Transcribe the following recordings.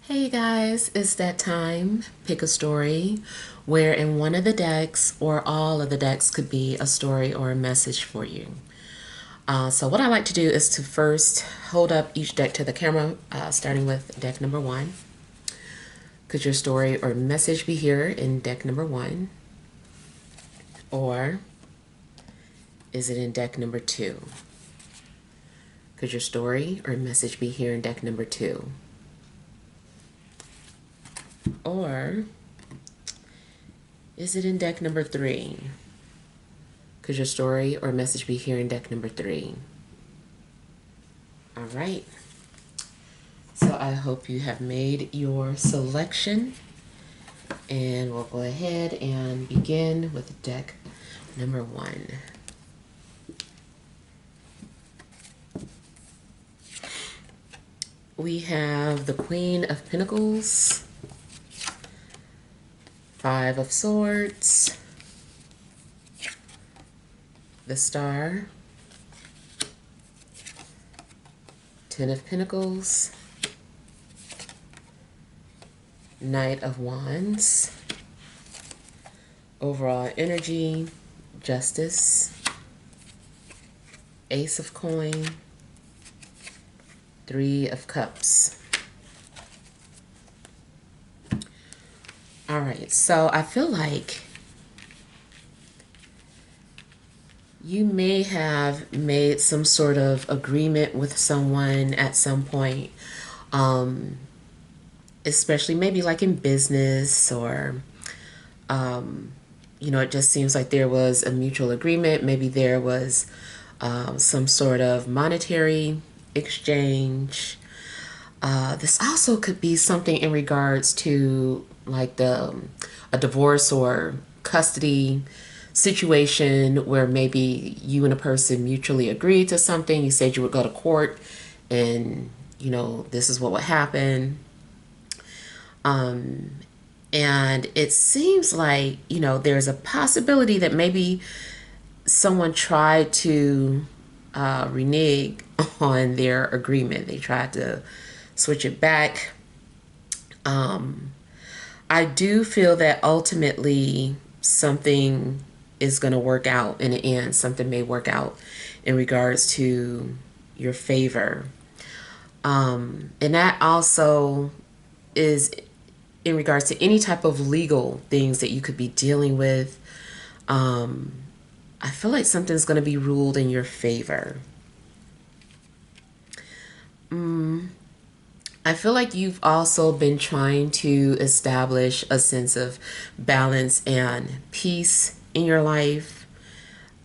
Hey guys, it's that time. Pick a story where in one of the decks or all of the decks could be a story or a message for you. So what I like to do is to first hold up each deck to the camera, starting with deck number one. Could your story or message be here in deck number one? Or is it in deck number two? Could your story or message be here in deck number two? Or is it in deck number three? Could your story or message be here in deck number three? All right. So I hope you have made your selection. And we'll go ahead and begin with deck number one. We have the Queen of Pentacles, Five of Swords, the Star, Ten of Pentacles, Knight of Wands, overall energy, Justice, Ace of Coin, Three of Cups. All right, so I feel like you may have made some sort of agreement with someone at some point, especially maybe like in business or, it just seems like there was a mutual agreement. Maybe there was some sort of monetary exchange. This also could be something in regards to like a divorce or custody situation where maybe you and a person mutually agreed to something. You said you would go to court and, this is what would happen. And it seems like, there's a possibility that maybe someone tried to renege on their agreement. They tried to switch it back. I do feel that ultimately something is going to work out in the end. Something may work out in regards to your favor. And that also is in regards to any type of legal things that you could be dealing with. I feel like something's going to be ruled in your favor. I feel like you've also been trying to establish a sense of balance and peace in your life.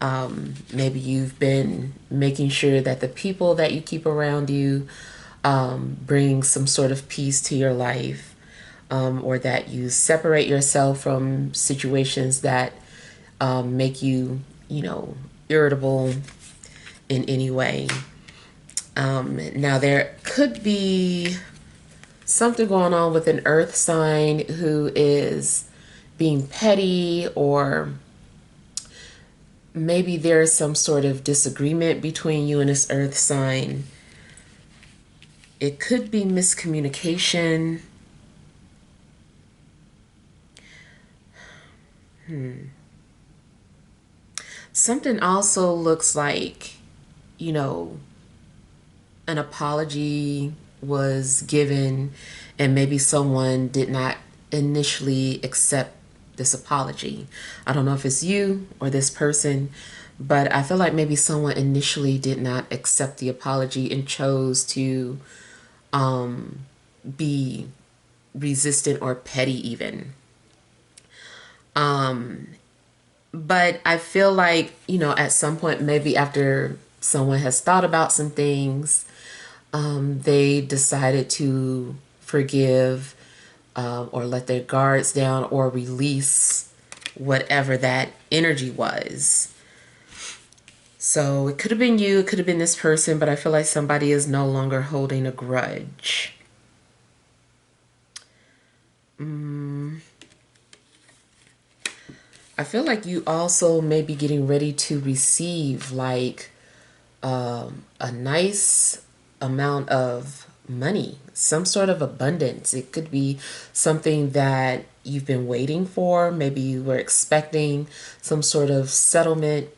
Maybe you've been making sure that the people that you keep around you bring some sort of peace to your life, or that you separate yourself from situations that make you, irritable in any way. Now, there could be something going on with an earth sign who is being petty, or maybe there's some sort of disagreement between you and this earth sign. It could be miscommunication. Something also looks like, an apology was given and maybe someone did not initially accept this apology. I don't know if it's you or this person, but I feel like maybe someone initially did not accept the apology and chose to be resistant or petty even. But I feel like, at some point, maybe after someone has thought about some things, they decided to forgive, or let their guards down, or release whatever that energy was. So it could have been you, it could have been this person, but I feel like somebody is no longer holding a grudge. I feel like you also may be getting ready to receive like a nice amount of money, some sort of abundance. It could be something that you've been waiting for. Maybe you were expecting some sort of settlement,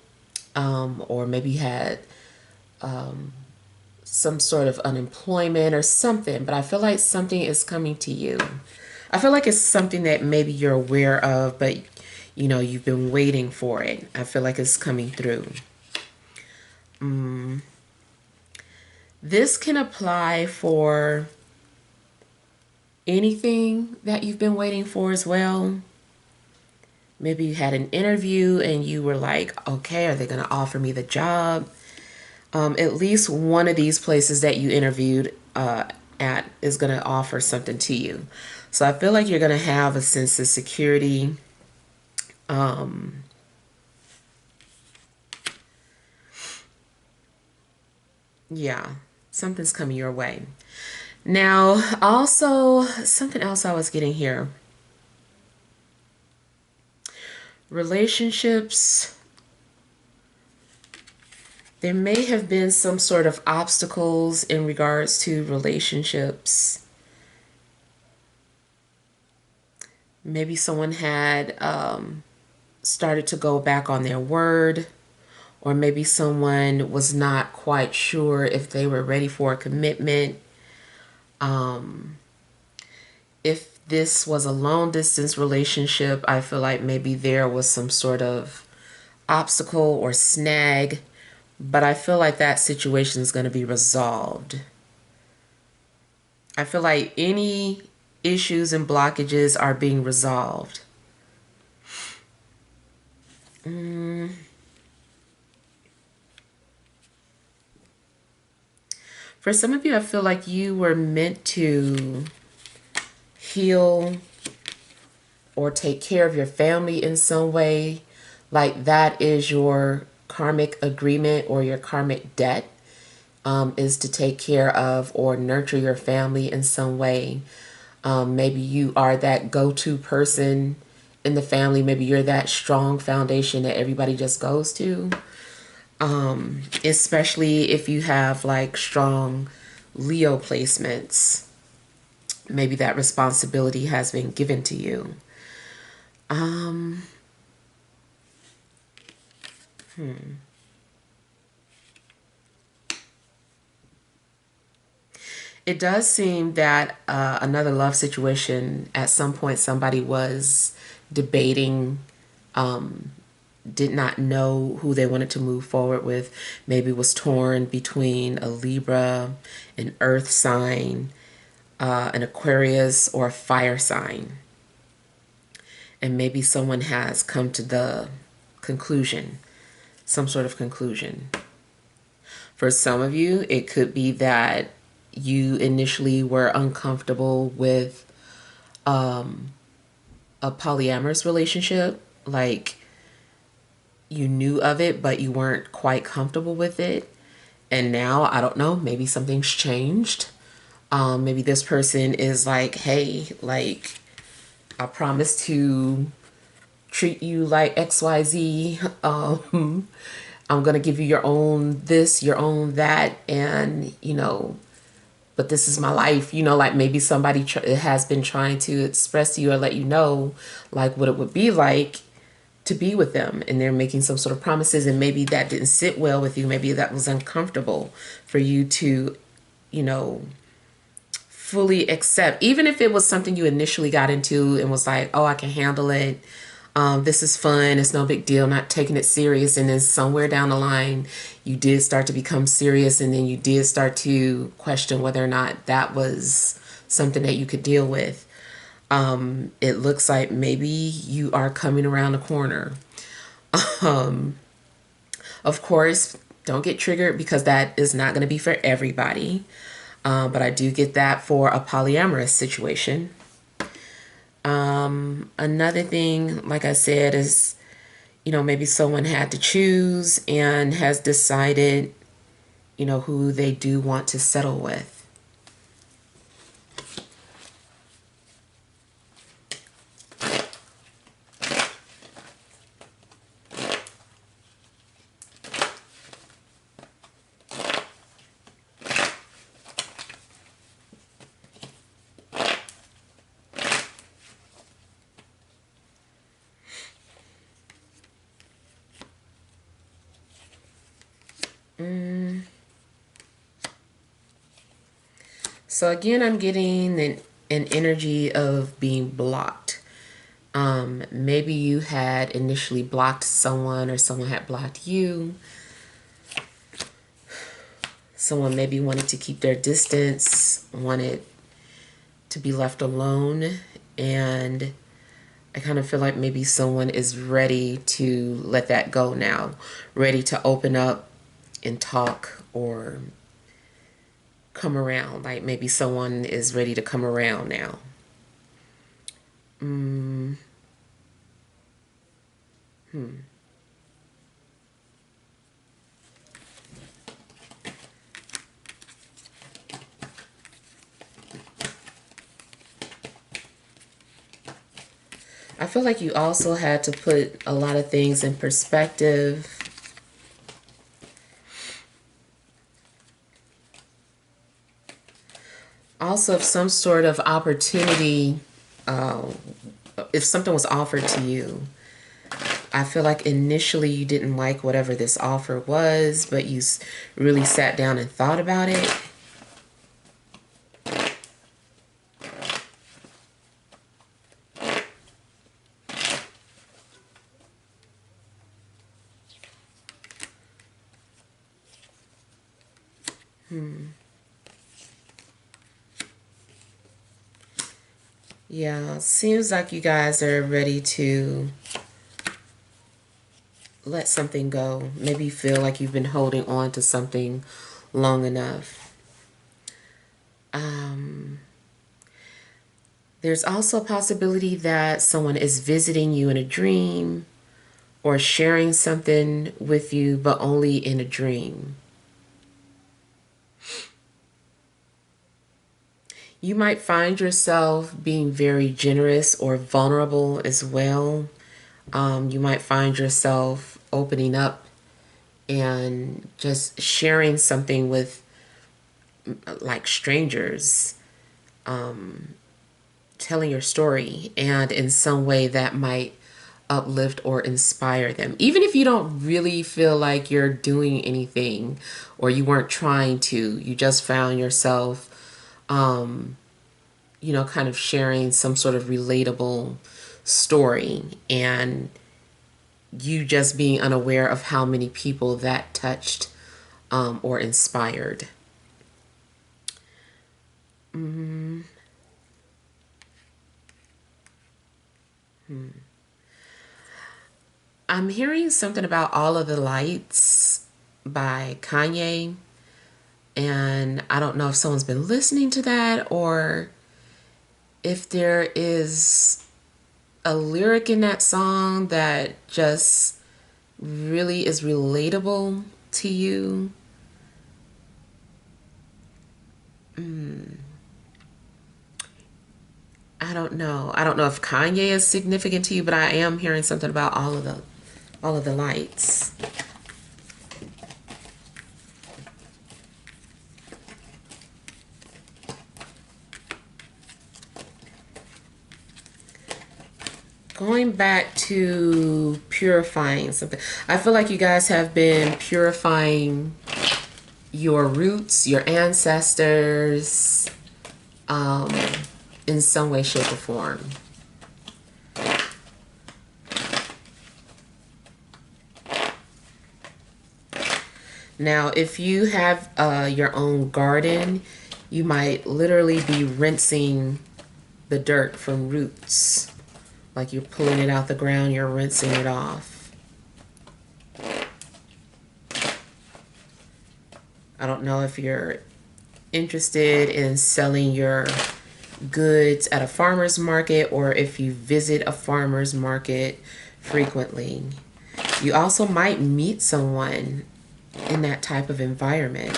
or maybe you had some sort of unemployment or something. But I feel like something is coming to you. I feel like it's something that maybe you're aware of, but you've been waiting for it. I feel like it's coming through. This can apply for anything that you've been waiting for as well. Maybe you had an interview and you were like, okay, are they going to offer me the job? At least one of these places that you interviewed at is going to offer something to you. So I feel like you're going to have a sense of security. Yeah, something's coming your way. Now, also, something else I was getting here. Relationships. There may have been some sort of obstacles in regards to relationships. Maybe someone had started to go back on their word, or maybe someone was not quite sure if they were ready for a commitment. If this was a long distance relationship, I feel like maybe there was some sort of obstacle or snag, but I feel like that situation is going to be resolved. I feel like any issues and blockages are being resolved. For some of you, I feel like you were meant to heal or take care of your family in some way. Like that is your karmic agreement or your karmic debt, is to take care of or nurture your family in some way. Maybe you are that go-to person in the family. Maybe you're that strong foundation that everybody just goes to. Especially if you have like strong Leo placements. Maybe that responsibility has been given to you. It does seem that another love situation, at some point somebody was debating, did not know who they wanted to move forward with. Maybe was torn between a Libra, an earth sign, an Aquarius, or a fire sign. And maybe someone has come to the conclusion, some sort of conclusion. For some of you, it could be that you initially were uncomfortable with a polyamorous relationship. Like you knew of it, but you weren't quite comfortable with it. And now, I don't know, maybe something's changed. Maybe this person is like, hey, like, I promise to treat you like XYZ. I'm going to give you your own this, your own that. And, but this is my life. Like maybe somebody has been trying to express to you or let you know, like, what it would be like to be with them. And they're making some sort of promises. And maybe that didn't sit well with you. Maybe that was uncomfortable for you to, fully accept, even if it was something you initially got into and was like, oh, I can handle it. This is fun. It's no big deal. Not taking it serious. And then somewhere down the line, you did start to become serious. And then you did start to question whether or not that was something that you could deal with. It looks like maybe you are coming around the corner. Of course, don't get triggered because that is not going to be for everybody. But I do get that for a polyamorous situation. Another thing, like I said, is, maybe someone had to choose and has decided, who they do want to settle with. So again, I'm getting an energy of being blocked. Maybe you had initially blocked someone or someone had blocked you. Someone maybe wanted to keep their distance, wanted to be left alone, and I kind of feel like maybe someone is ready to let that go now, ready to open up and talk or come around. Like maybe someone is ready to come around now. I feel like you also had to put a lot of things in perspective. Also, if some sort of opportunity, if something was offered to you, I feel like initially you didn't like whatever this offer was, but you really sat down and thought about it. Yeah, seems like you guys are ready to let something go. Maybe you feel like you've been holding on to something long enough. There's also a possibility that someone is visiting you in a dream or sharing something with you, but only in a dream. You might find yourself being very generous or vulnerable as well. You might find yourself opening up and just sharing something with like strangers, telling your story, and in some way that might uplift or inspire them. Even if you don't really feel like you're doing anything or you weren't trying to, you just found yourself, kind of sharing some sort of relatable story, and you just being unaware of how many people that touched or inspired. I'm hearing something about All of the Lights by Kanye, and I don't know if someone's been listening to that or if there is a lyric in that song that just really is relatable to you. I don't know. I don't know if Kanye is significant to you, but I am hearing something about all of the lights. Going back to purifying something. I feel like you guys have been purifying your roots, your ancestors, in some way, shape, or form. Now, if you have your own garden, you might literally be rinsing the dirt from roots. Like you're pulling it out the ground, you're rinsing it off. I don't know if you're interested in selling your goods at a farmer's market or if you visit a farmer's market frequently. You also might meet someone in that type of environment.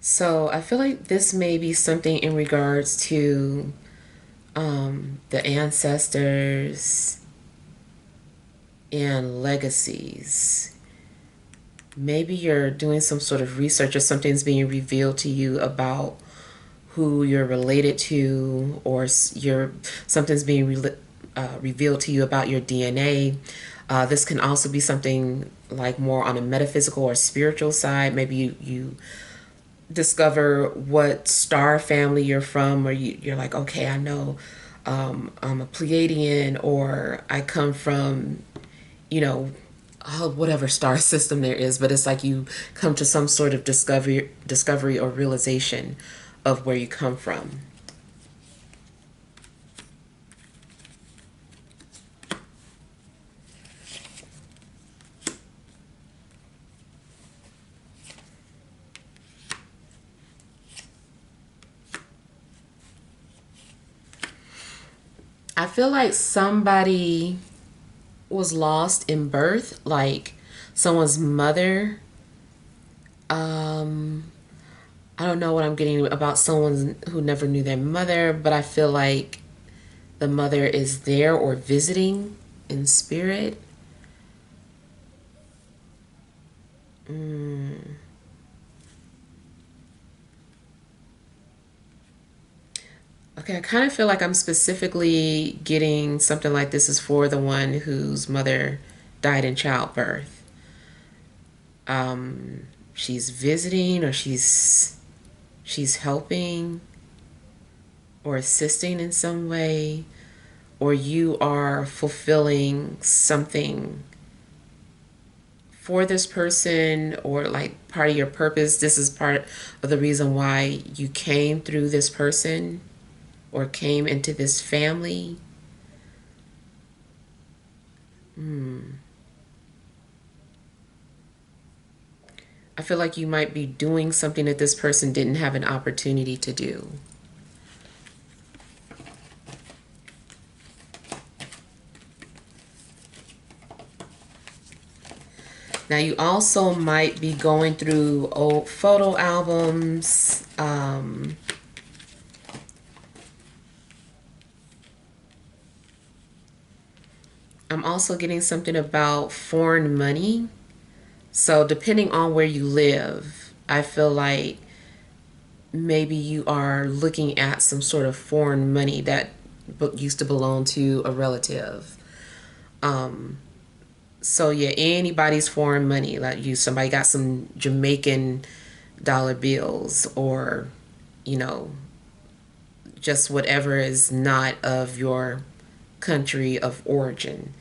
So I feel like this may be something in regards to the ancestors and legacies. maybe you're doing some sort of research or something's being revealed to you about who you're related to, or something's being revealed to you about your DNA. This can also be something like more on a metaphysical or spiritual side. Maybe you discover what star family you're from, or you're like, okay, I know I'm a Pleiadian, or I come from, you know, whatever star system there is, but it's like you come to some sort of discovery or realization of where you come from. I feel like somebody was lost in birth, like someone's mother. Um, I don't know what I'm getting about someone who never knew their mother, but I feel like the mother is there or visiting in spirit. Mm. Okay, I kind of feel like I'm specifically getting something like this is for the one whose mother died in childbirth. Um, she's visiting, or she's helping or assisting in some way, or you are fulfilling something for this person, or like part of your purpose. This is part of the reason why you came through this person or came into this family. Hmm. I feel like you might be doing something that this person didn't have an opportunity to do. Now, you also might be going through old photo albums. I'm also getting something about foreign money. So, depending on where you live, I feel like maybe you are looking at some sort of foreign money that used to belong to a relative. Um, so yeah, anybody's foreign money, like somebody got some Jamaican dollar bills, or you know, just whatever is not of your country of origin.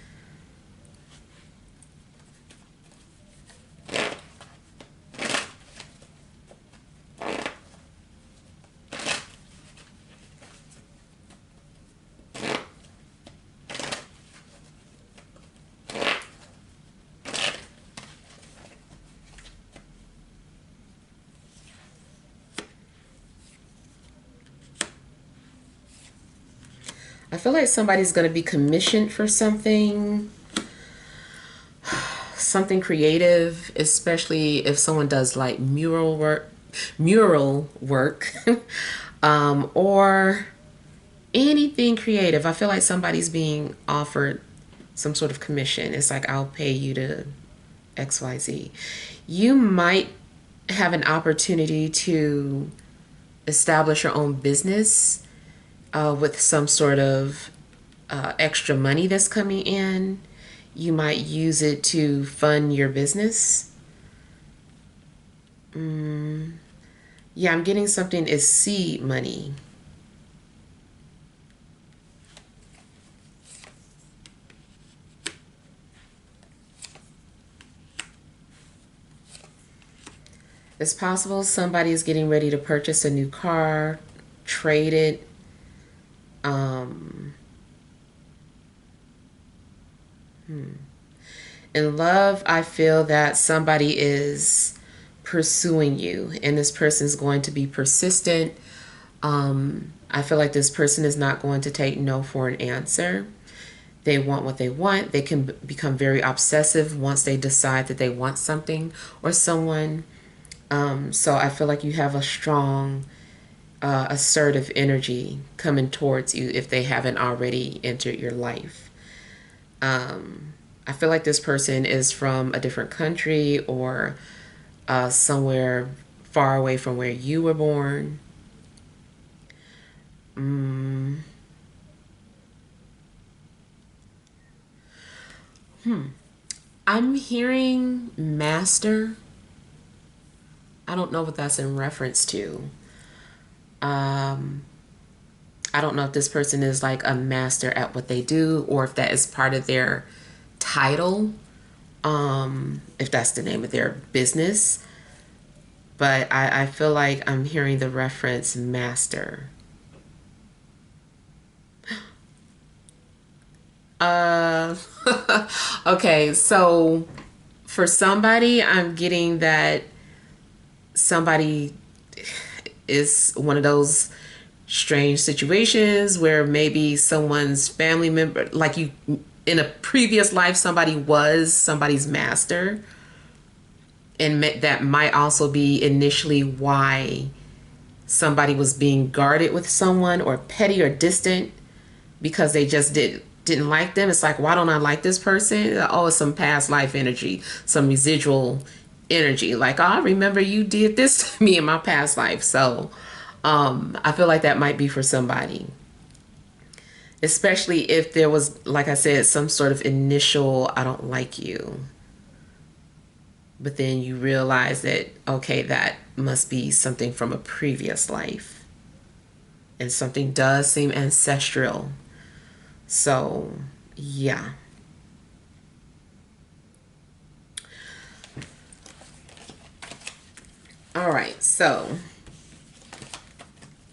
I feel like somebody's going to be commissioned for something creative, especially if someone does like mural work, or anything creative. I feel like somebody's being offered some sort of commission. It's like, I'll pay you to XYZ. You might have an opportunity to establish your own business with some sort of extra money that's coming in. You might use it to fund your business. Mm, yeah, I'm getting something is seed money. It's possible somebody is getting ready to purchase a new car, trade it. Um, hmm. In love, I feel that somebody is pursuing you, and this person is going to be persistent. I feel like this person is not going to take no for an answer. They want what they want. They can become very obsessive once they decide that they want something or someone. So I feel like you have a strong, assertive energy coming towards you if they haven't already entered your life. Um, I feel like this person is from a different country or somewhere far away from where you were born. I'm hearing master. I don't know what that's in reference to. I don't know if this person is like a master at what they do or if that is part of their title, if that's the name of their business. But I feel like I'm hearing the reference master. Uh, okay, so for somebody, I'm getting that somebody is one of those strange situations where maybe someone's family member, like you in a previous life, somebody was somebody's master. And that might also be initially why somebody was being guarded with someone or petty or distant because they just didn't like them. It's like, why don't I like this person? Oh, it's some past life energy, some residual energy. Like, oh, I remember you did this to me in my past life. So I feel like that might be for somebody. Especially if there was, like I said, some sort of initial, I don't like you. But then you realize that, okay, that must be something from a previous life. And something does seem ancestral. So, yeah. All right, so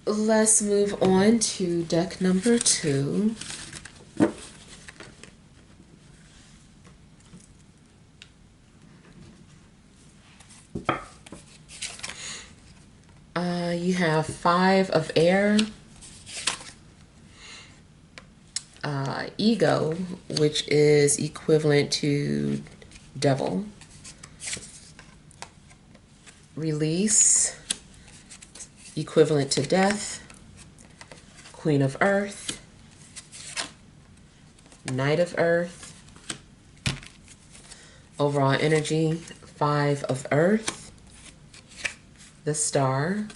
let's move on to deck number 2. You have 5 of air, ego, which is equivalent to devil, release, equivalent to death, queen of earth, knight of earth, overall energy, 5 of earth, the star,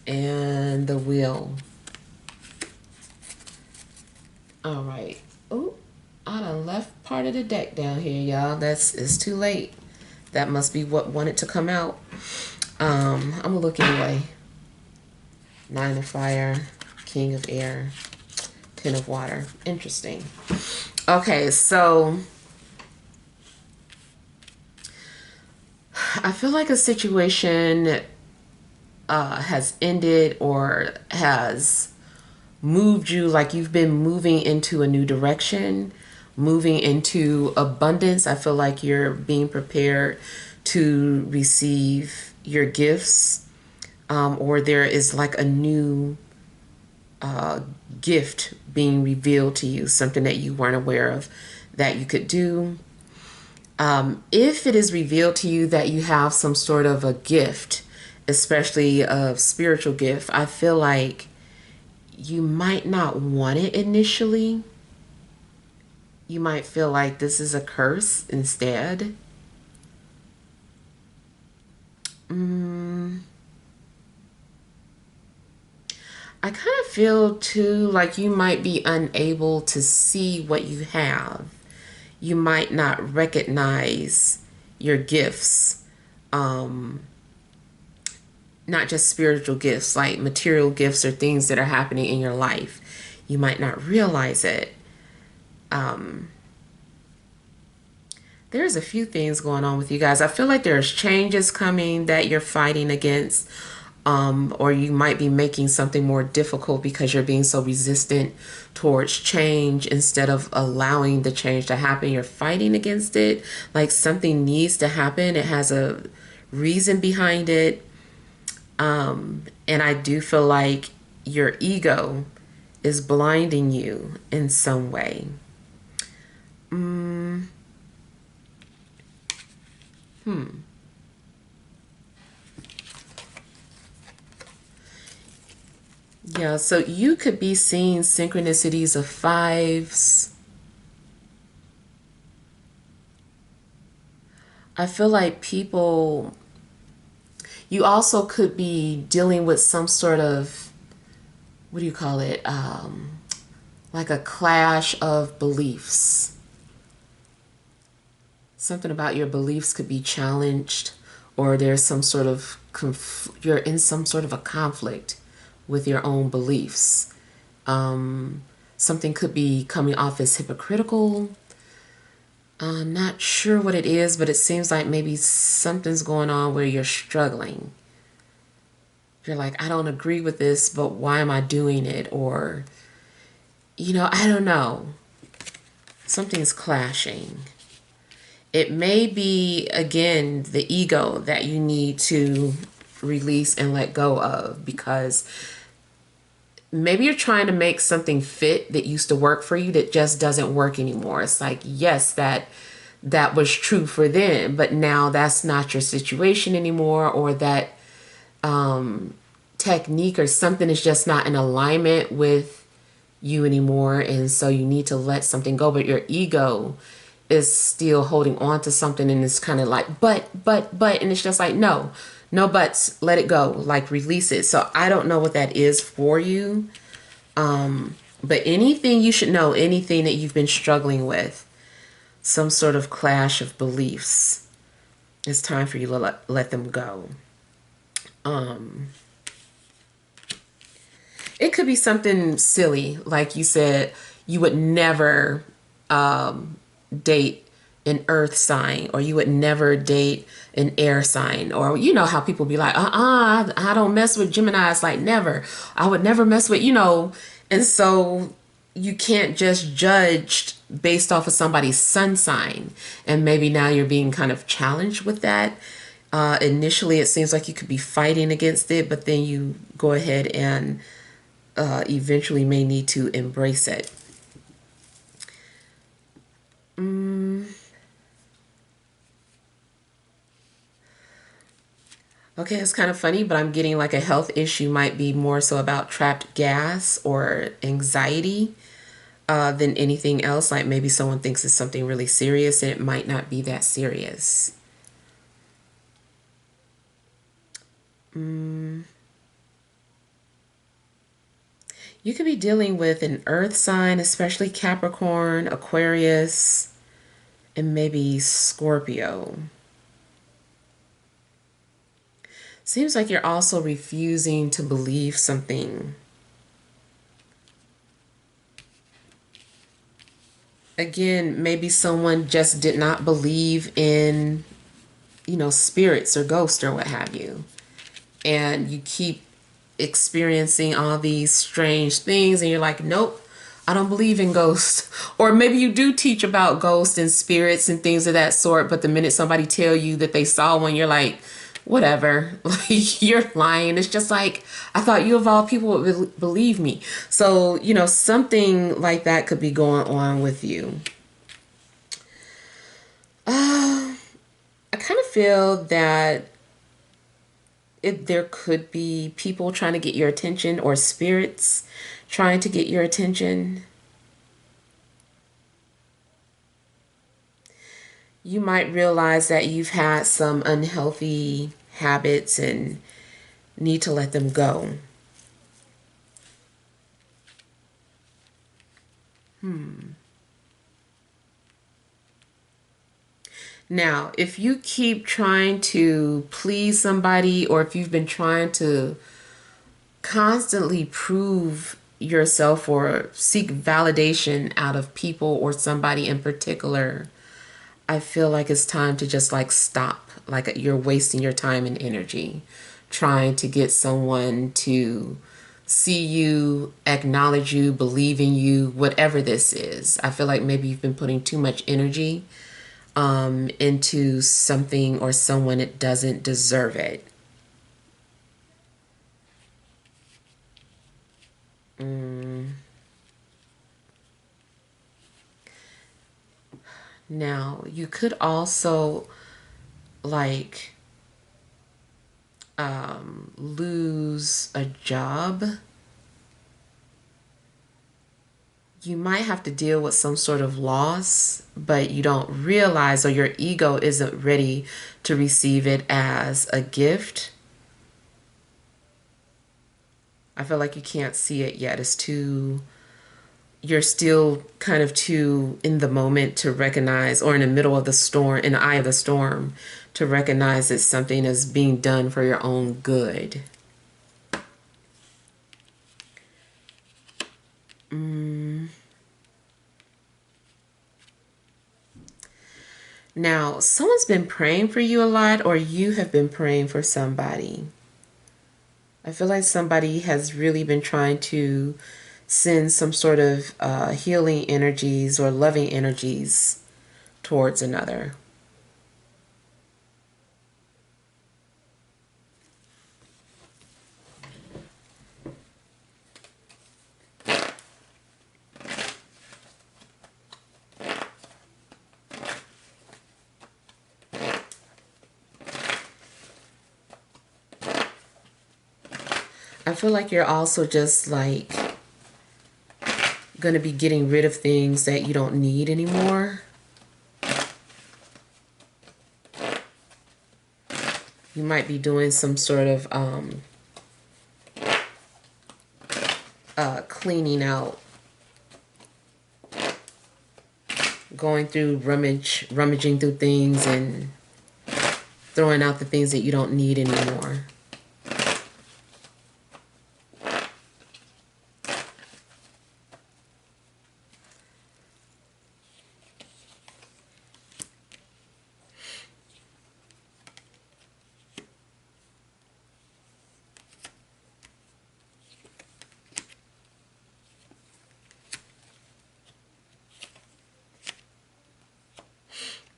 and the wheel. All right. Oh, I done left part of the deck down here, y'all. It's too late. That must be what wanted to come out. I'm gonna look anyway. 9 of fire, king of air, 10 of water. Interesting. Okay, so I feel like a situation has ended or has moved you, like you've been moving into a new direction, moving into abundance. I feel like you're being prepared to receive your gifts, or there is like a new gift being revealed to you, something that you weren't aware of that you could do. If it is revealed to you that you have some sort of a gift, especially a spiritual gift, I feel like you might not want it initially. You might feel like this is a curse instead. I kind of feel too like you might be unable to see what you have. You might not recognize your gifts. Not just spiritual gifts, like material gifts or things that are happening in your life. You might not realize it. There's a few things going on with you guys. I feel like there's changes coming that you're fighting against, or you might be making something more difficult because you're being so resistant towards change instead of allowing the change to happen. You're fighting against it. Like something needs to happen. It has a reason behind it. And I do feel like your ego is blinding you in some way. Yeah, so you could be seeing synchronicities of 5s, I feel like people, you also could be dealing with some sort of, what do you call it? Like a clash of beliefs. Something about your beliefs could be challenged, or there's some sort of, you're in some sort of a conflict with your own beliefs. Something could be coming off as hypocritical. I'm not sure what it is, but it seems like maybe something's going on where you're struggling. You're like, I don't agree with this, but why am I doing it? Or, I don't know. Something's clashing. It may be, again, the ego that you need to release and let go of, because maybe you're trying to make something fit that used to work for you that just doesn't work anymore. It's like, yes, that was true for them, but now that's not your situation anymore, or that technique or something is just not in alignment with you anymore, and so you need to let something go, but your ego is still holding on to something, and it's kind of like but, and it's just like, no buts, let it go, like release it. So I don't know what that is for you, but anything you should know, anything that you've been struggling with, some sort of clash of beliefs, it's time for you to let them go. It could be something silly, like you said, you would never date an earth sign, or you would never date an air sign, or you know how people be like, I don't mess with Geminis, like never. I would never mess with, and so you can't just judge based off of somebody's sun sign. And maybe now you're being kind of challenged with that. Initially, it seems like you could be fighting against it, but then you go ahead and eventually may need to embrace it. Okay, it's kind of funny, but I'm getting like a health issue might be more so about trapped gas or anxiety than anything else. Like maybe someone thinks it's something really serious, and it might not be that serious. You could be dealing with an earth sign, especially Capricorn, Aquarius, and maybe Scorpio. Seems like you're also refusing to believe something. Again, maybe someone just did not believe in, spirits or ghosts or what have you. And you keep experiencing all these strange things, and you're like, nope, I don't believe in ghosts. Or maybe you do teach about ghosts and spirits and things of that sort, but the minute somebody tell you that they saw one, you're like, whatever, like you're lying. It's just like, I thought you of all people would believe me. So, something like that could be going on with you. I kind of feel that there could be people trying to get your attention, or spirits trying to get your attention. You might realize that you've had some unhealthy habits and need to let them go. Now, if you keep trying to please somebody, or if you've been trying to constantly prove yourself or seek validation out of people or somebody in particular, I feel like it's time to just like stop. Like you're wasting your time and energy trying to get someone to see you, acknowledge you, believe in you, whatever this is. I feel like maybe you've been putting too much energy into something or someone that doesn't deserve it. Now, you could also like lose a job. you might have to deal with some sort of loss, but you don't realize, or your ego isn't ready to receive it as a gift. I feel like you can't see it yet. You're still kind of too in the moment to recognize, or in the middle of the storm, in the eye of the storm, to recognize that something is being done for your own good. Now, someone's been praying for you a lot, or you have been praying for somebody. I feel like somebody has really been trying to send some sort of healing energies or loving energies towards another. I feel like you're also just like going to be getting rid of things that you don't need anymore. You might be doing some sort of cleaning out, going through rummaging through things and throwing out the things that you don't need anymore.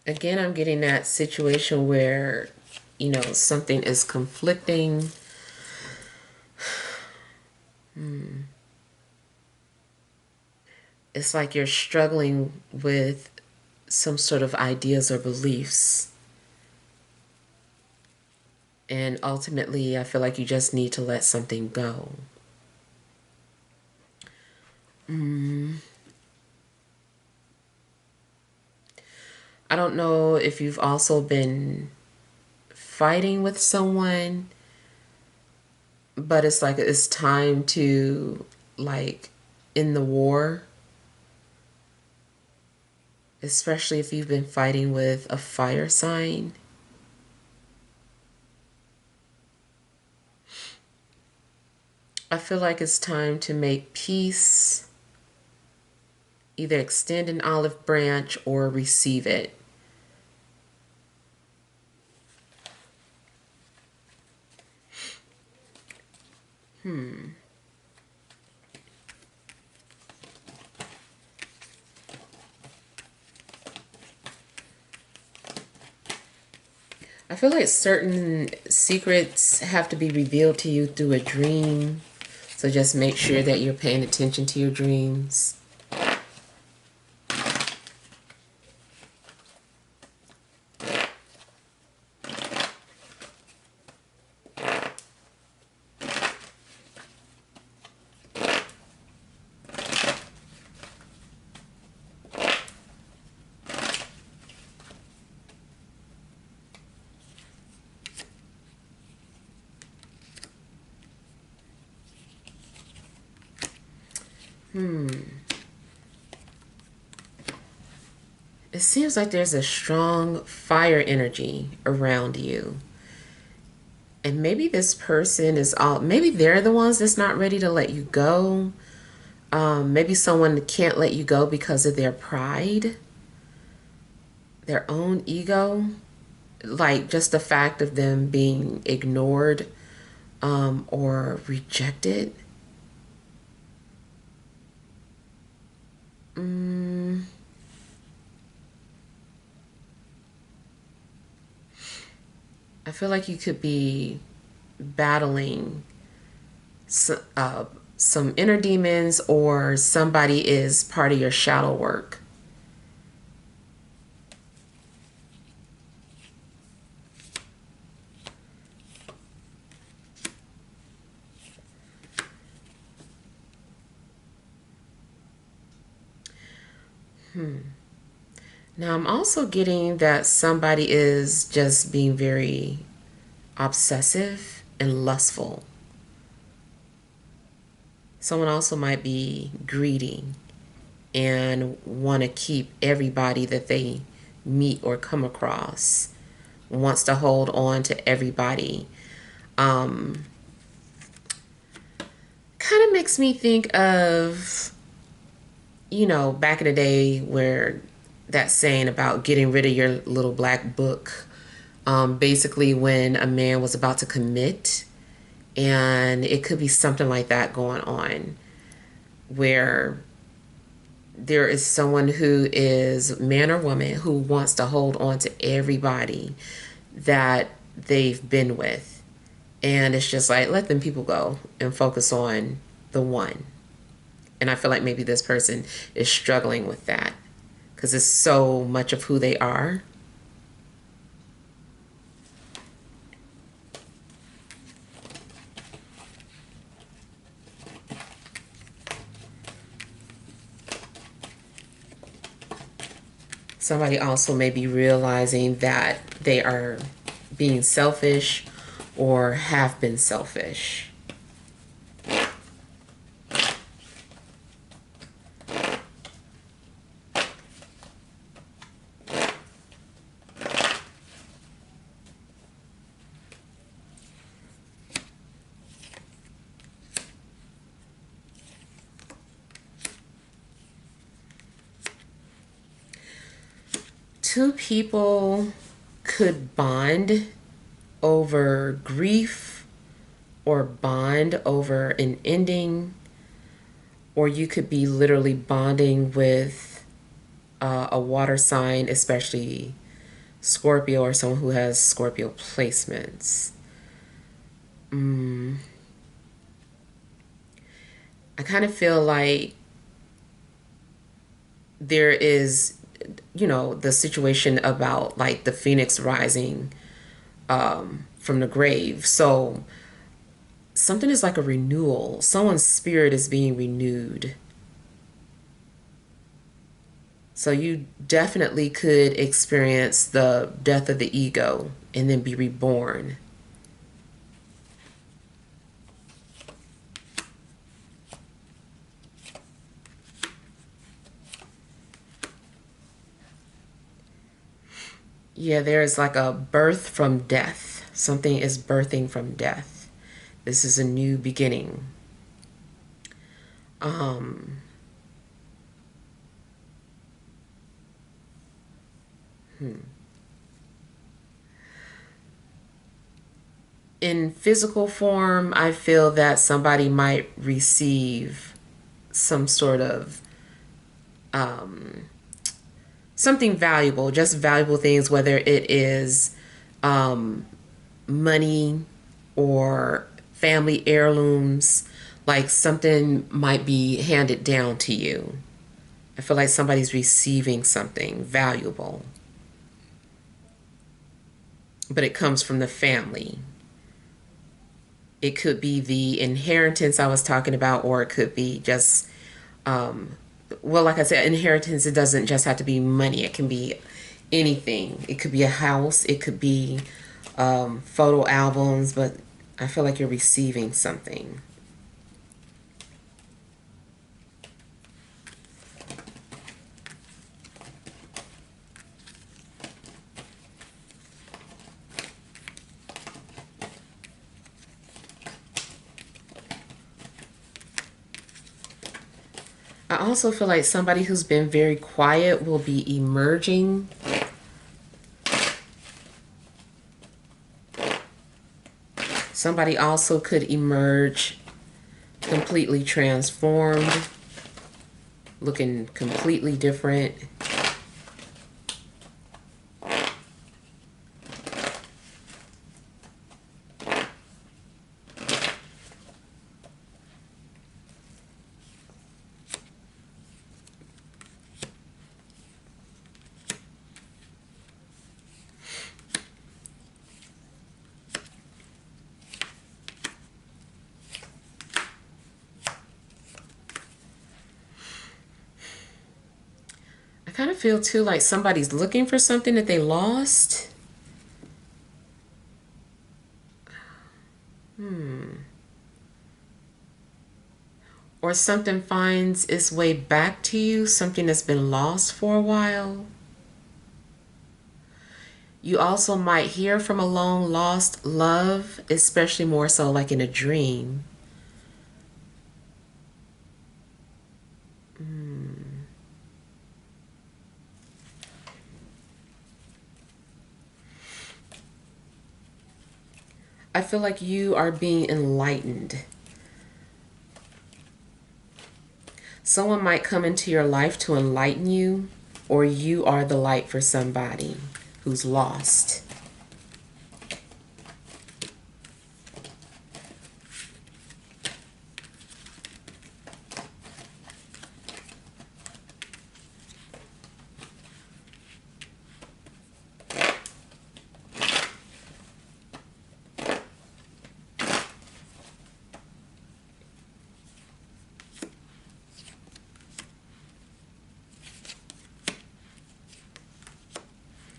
Again, I'm getting that situation where, something is conflicting. It's like you're struggling with some sort of ideas or beliefs. And ultimately, I feel like you just need to let something go. I don't know if you've also been fighting with someone, but it's like it's time to, like, end the war. Especially if you've been fighting with a fire sign. I feel like it's time to make peace. Either extend an olive branch or receive it. I feel like certain secrets have to be revealed to you through a dream. So just make sure that you're paying attention to your dreams. It seems like there's a strong fire energy around you. And maybe this person maybe they're the ones that's not ready to let you go. Maybe someone can't let you go because of their pride, their own ego. Like just the fact of them being ignored or rejected. I feel like you could be battling some inner demons, or somebody is part of your shadow work. Now, I'm also getting that somebody is just being very obsessive and lustful. Someone also might be greedy and want to keep everybody that they meet or come across, wants to hold on to everybody. Kind of makes me think of, back in the day where that saying about getting rid of your little black book. Basically, when a man was about to commit, and it could be something like that going on, where there is someone who is man or woman who wants to hold on to everybody that they've been with. And it's just like, let them people go and focus on the one. And I feel like maybe this person is struggling with that because it's so much of who they are. Somebody also may be realizing that they are being selfish or have been selfish. Two people could bond over grief or bond over an ending, or you could be literally bonding with a water sign, especially Scorpio or someone who has Scorpio placements. I kind of feel like there is, the situation about like the phoenix rising from the grave. So something is like a renewal. Someone's spirit is being renewed. So you definitely could experience the death of the ego and then be reborn. Yeah, there is like a birth from death. Something is birthing from death. This is a new beginning. Um, in physical form, I feel that somebody might receive some sort of something valuable, just valuable things, whether it is money or family heirlooms, like something might be handed down to you. I feel like somebody's receiving something valuable, but it comes from the family. It could be the inheritance I was talking about, or it could be just, well, like I said, inheritance, it doesn't just have to be money. It can be anything. It could be a house. It could be photo albums, but I feel like you're receiving something. I also feel like somebody who's been very quiet will be emerging. Somebody also could emerge completely transformed, looking completely different. kind of feel too like somebody's looking for something that they lost. Or something finds its way back to you, something that's been lost for a while. You also might hear from a long lost love, especially more so like in a dream. I feel like you are being enlightened. Someone might come into your life to enlighten you, or you are the light for somebody who's lost.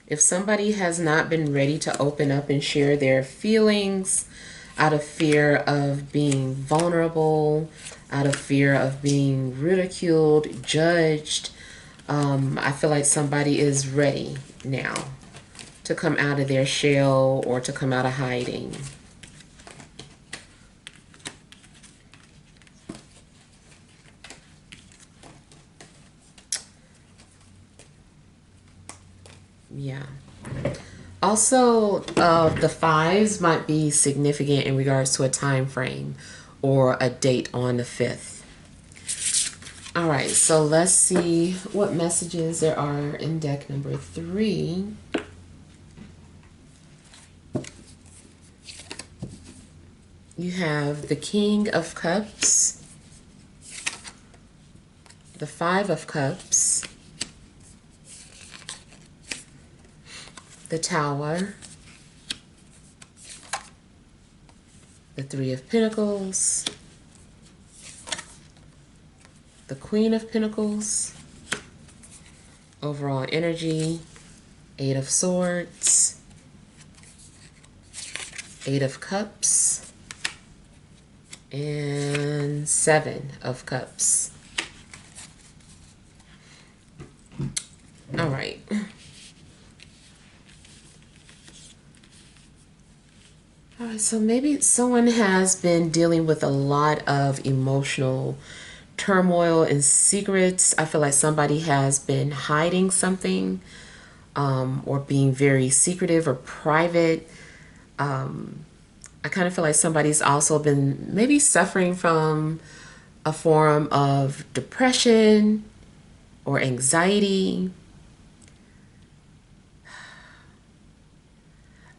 If somebody has not been ready to open up and share their feelings out of fear of being vulnerable, out of fear of being ridiculed, judged, I feel like somebody is ready now to come out of their shell or to come out of hiding. Yeah. Also, the fives might be significant in regards to a time frame or a date on the 5th. All right, so let's see what messages there are in deck number 3. You have the King of Cups, the Five of Cups, the Tower, the Three of Pentacles, the Queen of Pentacles, overall energy, Eight of Swords, Eight of Cups, and Seven of Cups. All right. All right, so maybe someone has been dealing with a lot of emotional turmoil and secrets. I feel like somebody has been hiding something, or being very secretive or private. I kind of feel like somebody's also been maybe suffering from a form of depression or anxiety.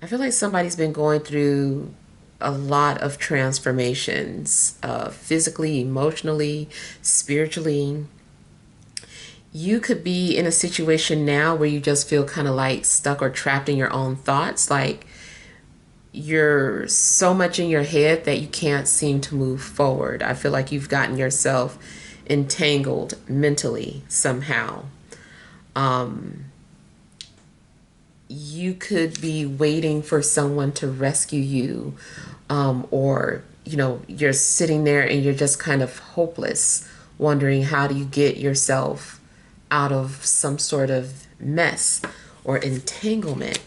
I feel like somebody's been going through a lot of transformations, physically, emotionally, spiritually. You could be in a situation now where you just feel kind of like stuck or trapped in your own thoughts, like you're so much in your head that you can't seem to move forward. I feel like you've gotten yourself entangled mentally somehow. You could be waiting for someone to rescue you, or you're sitting there and you're just kind of hopeless, wondering how do you get yourself out of some sort of mess or entanglement.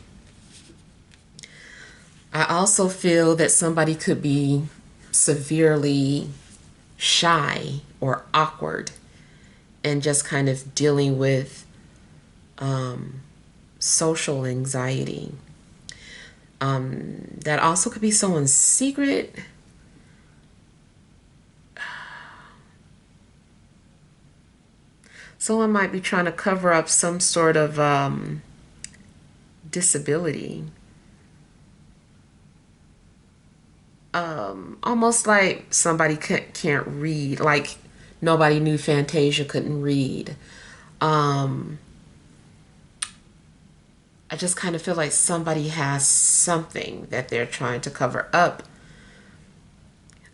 I also feel that somebody could be severely shy or awkward and just kind of dealing with social anxiety. That also could be someone's secret. Someone might be trying to cover up some sort of disability. Almost like somebody can't read, like nobody knew Fantasia couldn't read. I just kind of feel like somebody has something that they're trying to cover up.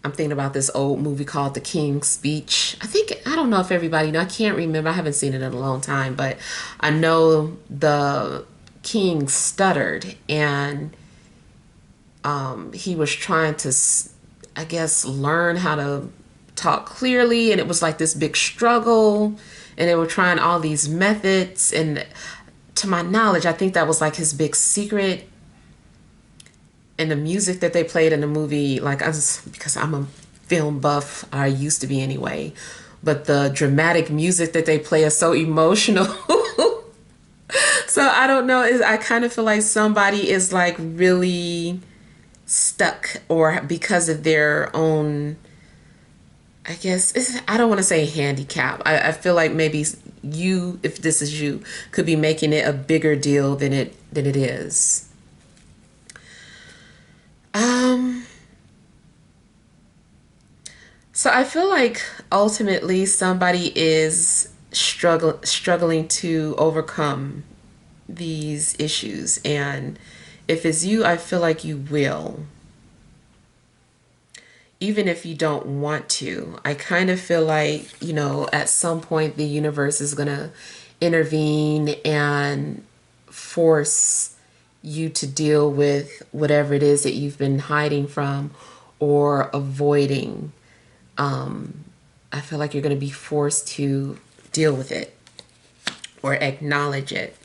I'm thinking about this old movie called The King's Speech. I don't know if everybody know. I can't remember. I haven't seen it in a long time, but I know the king stuttered, and he was trying to, I guess, learn how to talk clearly, and it was like this big struggle, and they were trying all these methods, and to my knowledge, I think that was like his big secret. And the music that they played in the movie, like, because I'm a film buff, I used to be anyway, but the dramatic music that they play is so emotional. So I don't know, I kind of feel like somebody is like really stuck, or because of their own, I guess I don't want to say handicap. I feel like maybe you, if this is you, could be making it a bigger deal than it is. Um, so I feel like ultimately somebody is struggling to overcome these issues, and if it's you, I feel like you will, even if you don't want to. I kind of feel like, at some point the universe is going to intervene and force you to deal with whatever it is that you've been hiding from or avoiding. I feel like you're going to be forced to deal with it or acknowledge it.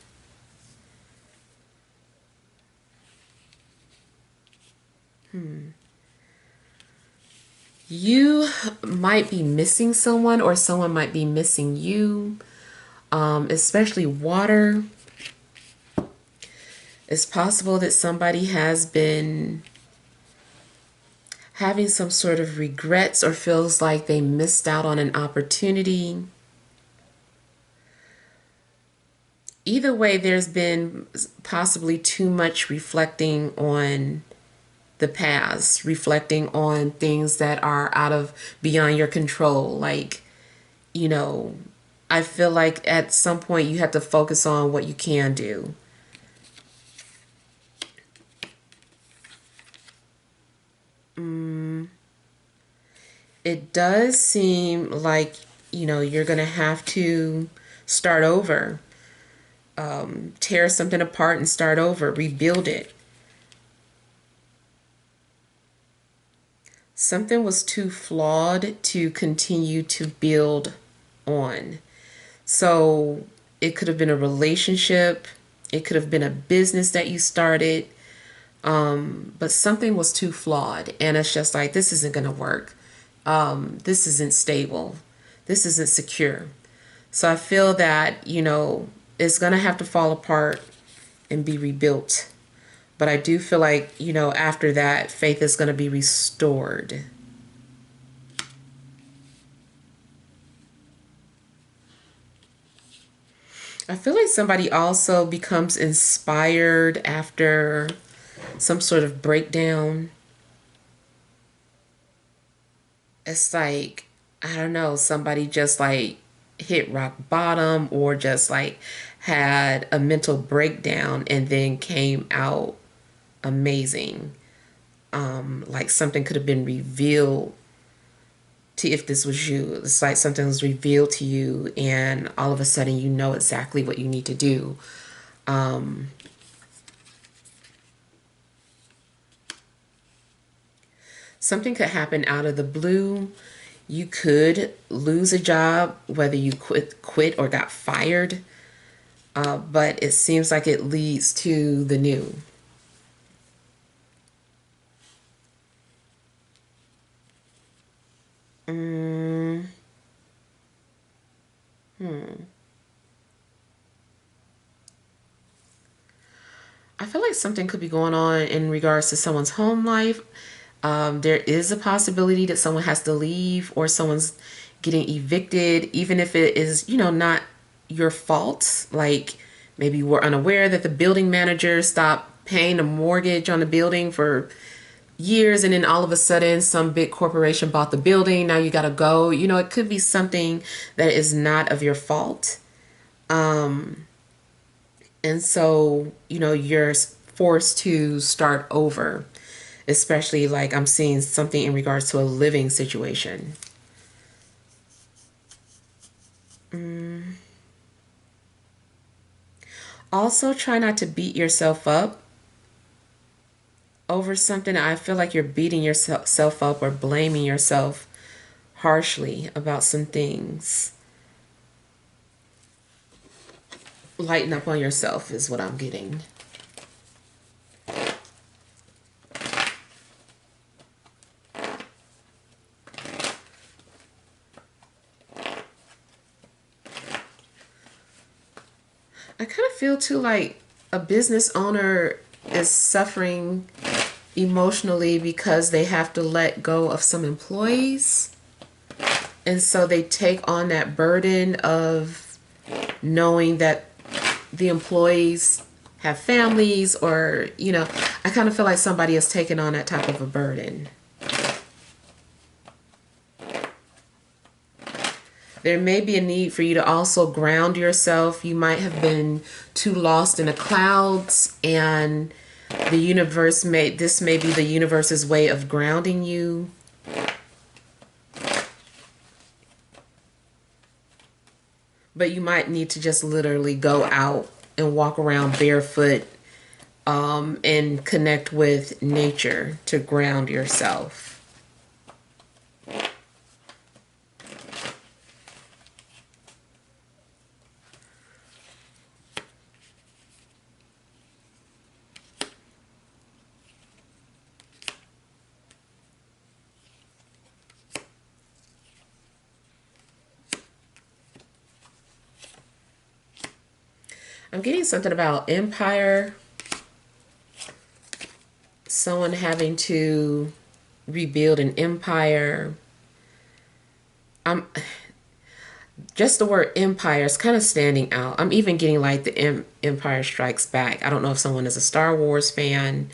You might be missing someone, or someone might be missing you, especially water. It's possible that somebody has been having some sort of regrets or feels like they missed out on an opportunity. Either way, there's been possibly too much reflecting on the past, reflecting on things that are out of beyond your control. Like, you know, I feel like at some point you have to focus on what you can do. It does seem like, you're going to have to start over, tear something apart and start over, rebuild it. Something was too flawed to continue to build on. So it could have been a relationship, it could have been a business that you started, but something was too flawed, and it's just like, this isn't going to work. This isn't stable. This isn't secure. So I feel that, it's going to have to fall apart and be rebuilt. But I do feel like, after that, faith is going to be restored. I feel like somebody also becomes inspired after some sort of breakdown. It's like, I don't know, somebody just like hit rock bottom, or just like had a mental breakdown and then came out amazing. Like something could have been revealed to, if this was you, it's like something was revealed to you and all of a sudden you know exactly what you need to do. Something could happen out of the blue. You could lose a job, whether you quit or got fired. But it seems like it leads to the new. Mm, hmm. I feel like something could be going on in regards to someone's home life. There is a possibility that someone has to leave, or someone's getting evicted, even if it is, not your fault. Like, maybe you were unaware that the building manager stopped paying a mortgage on the building for years, and then all of a sudden some big corporation bought the building. Now you got to go. It could be something that is not of your fault. And so, you're forced to start over. especially like I'm seeing something in regards to a living situation. Also, try not to beat yourself up over something. I feel like you're beating yourself up or blaming yourself harshly about some things. Lighten up on yourself is what I'm getting. I kind of feel too like a business owner is suffering emotionally because they have to let go of some employees. And so they take on that burden of knowing that the employees have families, or, I kind of feel like somebody has taken on that type of a burden. There may be a need for you to also ground yourself. You might have been too lost in the clouds, and this may be the universe's way of grounding you. But you might need to just literally go out and walk around barefoot, and connect with nature to ground yourself. I'm getting something about empire. Someone having to rebuild an empire. Just the word empire is kind of standing out. I'm even getting like the Empire Strikes Back. I don't know if someone is a Star Wars fan,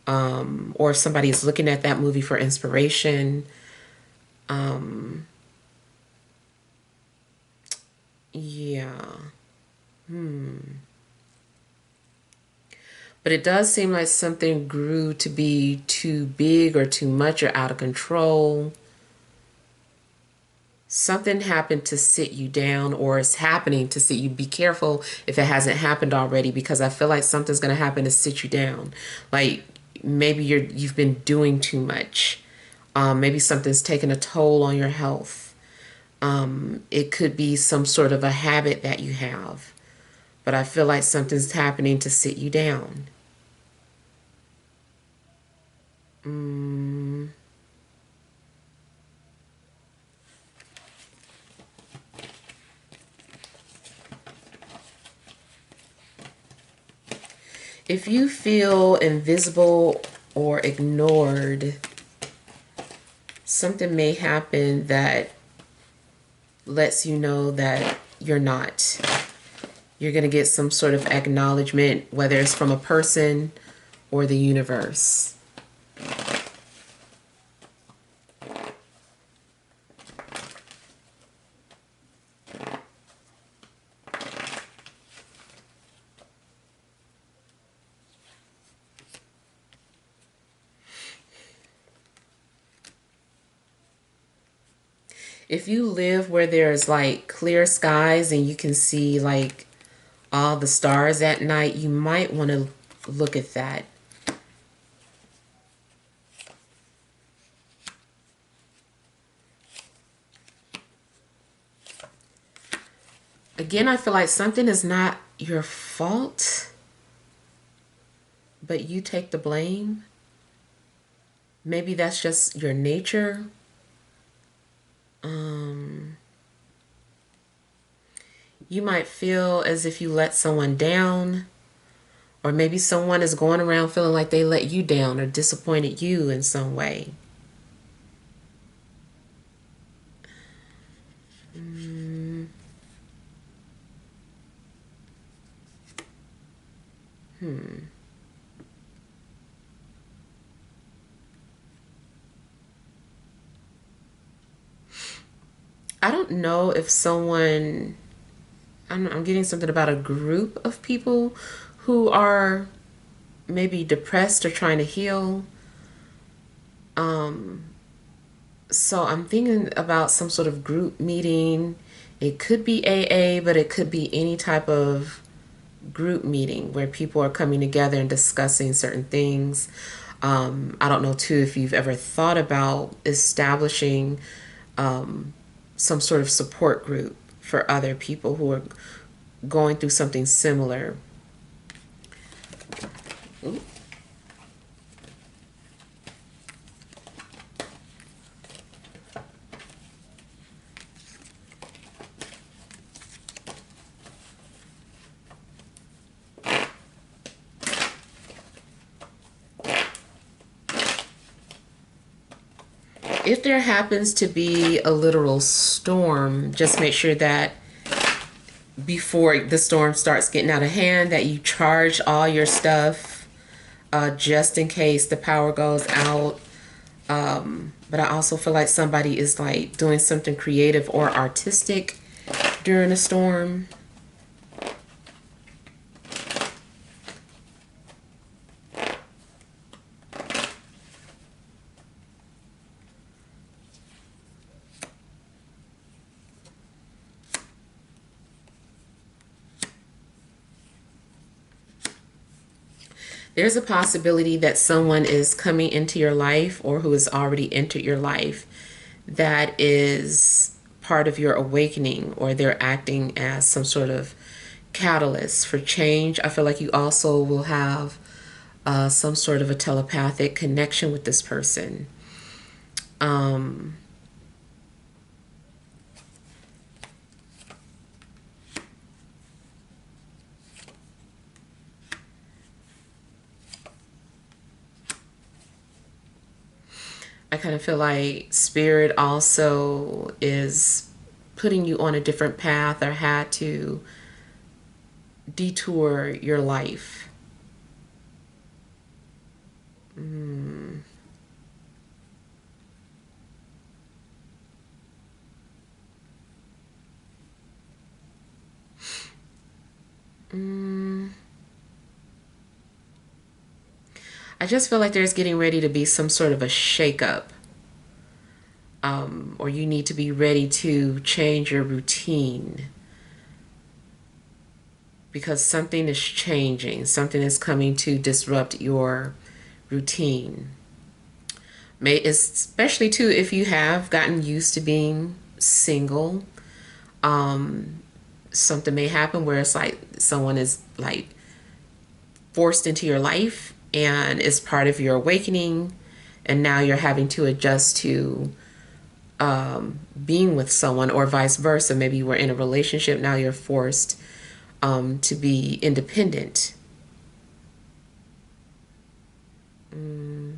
or if somebody is looking at that movie for inspiration. Yeah. But it does seem like something grew to be too big or too much or out of control. Something happened to sit you down, or is happening to sit you. Be careful if it hasn't happened already, because I feel like something's going to happen to sit you down. Like maybe you've been doing too much. Maybe something's taken a toll on your health. It could be some sort of a habit that you have. But I feel like something's happening to sit you down. If you feel invisible or ignored, something may happen that lets you know that you're not. You're going to get some sort of acknowledgement, whether it's from a person or the universe. If you live where there's like clear skies and you can see like all the stars at night, you might want to look at that. Again, I feel like something is not your fault, but you take the blame. Maybe that's just your nature. You might feel as if you let someone down, or maybe someone is going around feeling like they let you down or disappointed you in some way. I don't know if someone, I'm getting something about a group of people who are maybe depressed or trying to heal. So I'm thinking about some sort of group meeting. It could be AA, but it could be any type of group meeting where people are coming together and discussing certain things. I don't know too if you've ever thought about establishing some sort of support group for other people who are going through something similar. If there happens to be a literal storm, just make sure that before the storm starts getting out of hand, that you charge all your stuff just in case the power goes out. But I also feel like somebody is like doing something creative or artistic during a storm. There's a possibility that someone is coming into your life or who has already entered your life that is part of your awakening, or they're acting as some sort of catalyst for change. I feel like you also will have some sort of a telepathic connection with this person. Um, I kind of feel like spirit also is putting you on a different path or had to detour your life. Mm. Mm. I just feel like there's getting ready to be some sort of a shakeup, or you need to be ready to change your routine because something is changing, something is coming to disrupt your routine. Especially too if you have gotten used to being single. Something may happen where it's like someone is like forced into your life and is part of your awakening, and now you're having to adjust to being with someone, or vice versa. Maybe you were in a relationship, now you're forced to be independent. Mm.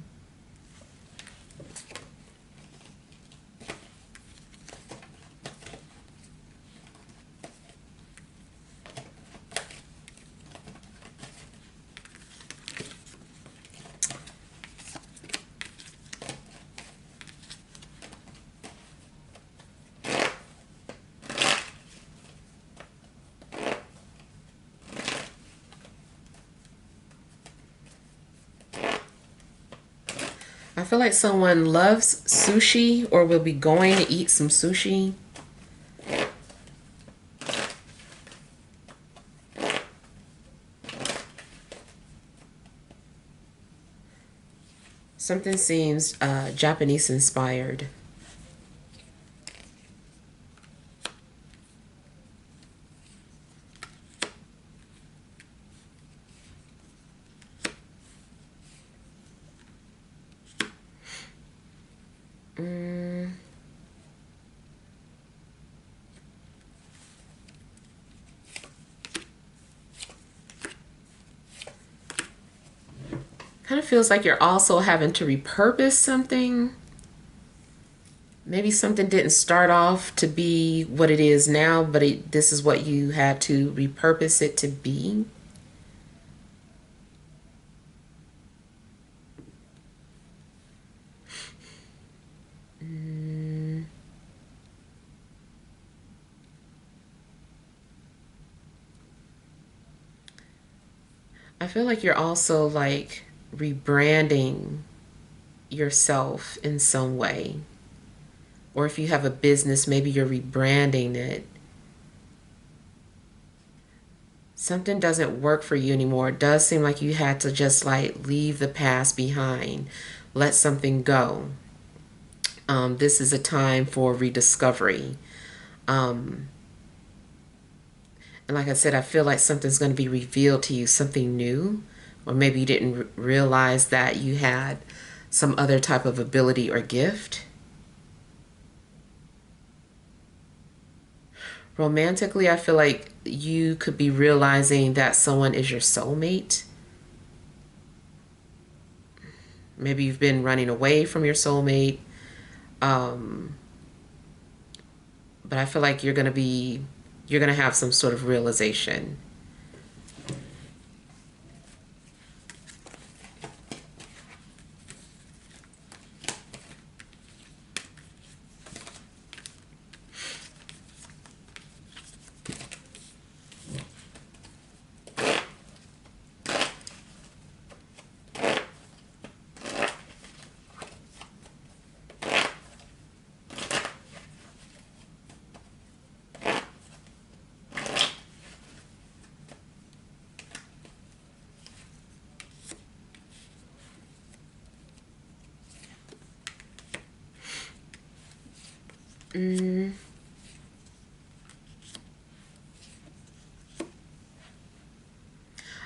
I feel like someone loves sushi or will be going to eat some sushi. Something seems Japanese inspired. Mm. Kind of feels like you're also having to repurpose something. Maybe something didn't start off to be what it is now, but this is what you had to repurpose it to be. Mm. I feel like you're also like rebranding yourself in some way. Or if you have a business, maybe you're rebranding it. Something doesn't work for you anymore. It does seem like you had to just like leave the past behind, let something go. This is a time for rediscovery. And like I said, I feel like something's going to be revealed to you, something new, or maybe you didn't realize that you had some other type of ability or gift. Romantically, I feel like you could be realizing that someone is your soulmate. Maybe you've been running away from your soulmate. But I feel like you're going to have some sort of realization.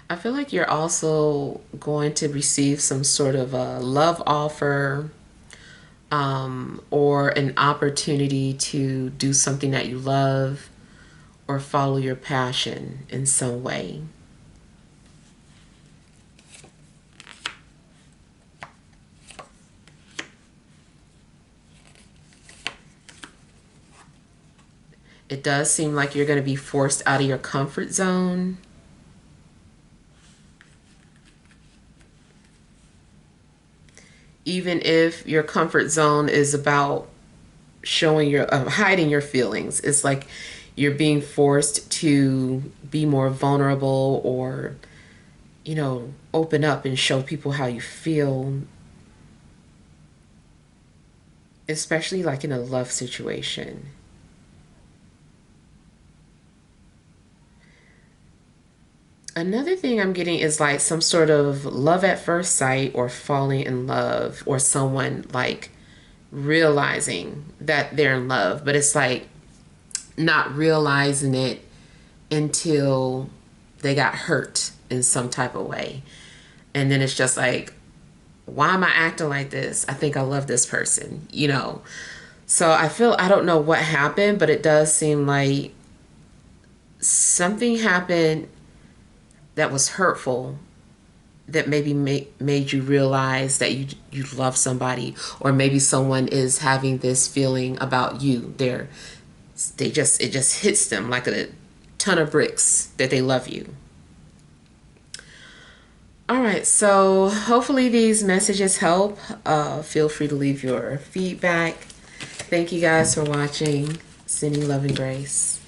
I feel like you're also going to receive some sort of a love offer, or an opportunity to do something that you love or follow your passion in some way. It does seem like you're going to be forced out of your comfort zone. Even if your comfort zone is about showing your hiding your feelings, it's like you're being forced to be more vulnerable, or open up and show people how you feel, especially like in a love situation. Another thing I'm getting is like some sort of love at first sight, or falling in love, or someone like realizing that they're in love, but it's like not realizing it until they got hurt in some type of way. And then it's just like, why am I acting like this? I think I love this person. So I don't know what happened, but it does seem like something happened that was hurtful, that maybe made you realize that you love somebody, or maybe someone is having this feeling about you. It just hits them like a ton of bricks that they love you. All right, so hopefully these messages help. Feel free to leave your feedback. Thank you guys for watching. Sending love and grace.